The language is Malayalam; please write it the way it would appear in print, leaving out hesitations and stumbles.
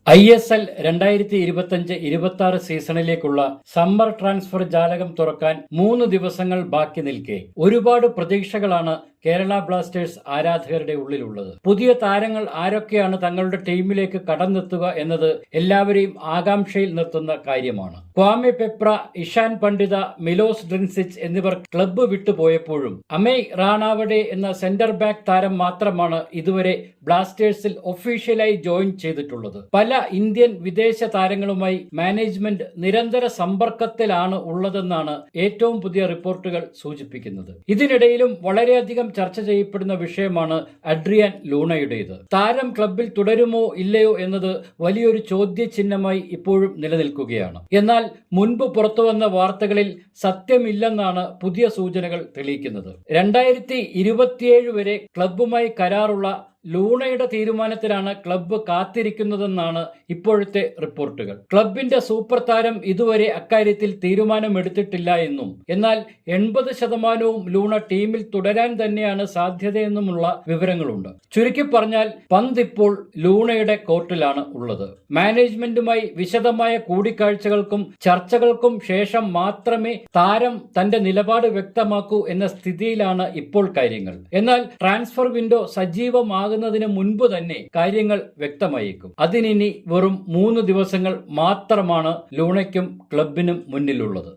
ISL 2025-26 സീസണിലേക്കുള്ള സമ്മർ ട്രാൻസ്ഫർ ജാലകം തുറക്കാൻ 3 ദിവസങ്ങൾ ബാക്കി നിൽക്കെ ഒരുപാട് പ്രതീക്ഷകളാണ് കേരള ബ്ലാസ്റ്റേഴ്സ് ആരാധകരുടെ ഉള്ളിലുള്ളത്. പുതിയ താരങ്ങൾ ആരൊക്കെയാണ് തങ്ങളുടെ ടീമിലേക്ക് കടന്നെത്തുക എന്നത് എല്ലാവരെയും ആകാംക്ഷയിൽ നിർത്തുന്ന കാര്യമാണ്. ക്വാമെ പെപ്ര, ഇഷാൻ പണ്ഡിത, മിലോസ് ഡ്രിൻസിച്ച് എന്നിവർ ക്ലബ്ബ് വിട്ടുപോയപ്പോഴും അമേയ് റാണാവഡെ എന്ന സെന്റർ ബാക്ക് താരം മാത്രമാണ് ഇതുവരെ ബ്ലാസ്റ്റേഴ്സിൽ ഒഫീഷ്യലായി ജോയിൻ ചെയ്തിട്ടുള്ളത്. പല ഇന്ത്യൻ വിദേശ താരങ്ങളുമായി മാനേജ്മെന്റ് നിരന്തര സമ്പർക്കത്തിലാണ് ഉള്ളതെന്നാണ് ഏറ്റവും പുതിയ റിപ്പോർട്ടുകൾ സൂചിപ്പിക്കുന്നത്. ഇതിനിടയിലും വളരെയധികം ചർച്ച ചെയ്യപ്പെടുന്ന വിഷയമാണ് അഡ്രിയാൻ ലൂണയുടേത്. താരം ക്ലബിൽ തുടരുമോ ഇല്ലയോ എന്നത് വലിയൊരു ചോദ്യചിഹ്നമായി ഇപ്പോഴും നിലനിൽക്കുകയാണ്. എന്നാൽ മുൻപ് പുറത്തുവന്ന വാർത്തകളിൽ സത്യമില്ലെന്നാണ് പുതിയ സൂചനകൾ തെളിയിക്കുന്നത്. 2027 വരെ ക്ലബ്ബുമായി കരാറുള്ള ലൂണയുടെ തീരുമാനത്തിലാണ് ക്ലബ്ബ് കാത്തിരിക്കുന്നതെന്നാണ് ഇപ്പോഴത്തെ റിപ്പോർട്ടുകൾ. ക്ലബിന്റെ സൂപ്പർ താരം ഇതുവരെ അക്കാര്യത്തിൽ തീരുമാനമെടുത്തിട്ടില്ല എന്നും എന്നാൽ 80% ലൂണ ടീമിൽ തുടരാൻ തന്നെയാണ് സാധ്യതയെന്നുമുള്ള വിവരങ്ങളുണ്ട്. ചുരുക്കി പറഞ്ഞാൽ പന്ത് ഇപ്പോൾ ലൂണയുടെ കോർട്ടിലാണ് ഉള്ളത്. മാനേജ്മെന്റുമായി വിശദമായ കൂടിക്കാഴ്ചകൾക്കും ചർച്ചകൾക്കും ശേഷം മാത്രമേ താരം തന്റെ നിലപാട് വ്യക്തമാക്കൂ എന്ന സ്ഥിതിയിലാണ് ഇപ്പോൾ കാര്യങ്ങൾ. എന്നാൽ ട്രാൻസ്ഫർ വിൻഡോ സജീവമാകുന്നതിന് മുൻപ് തന്നെ കാര്യങ്ങൾ വ്യക്തമായേക്കും. അതിനി വെറും 3 ദിവസങ്ങൾ മാത്രമാണ് ലൂണയ്ക്കും ക്ലബിനും മുന്നിലുള്ളത്.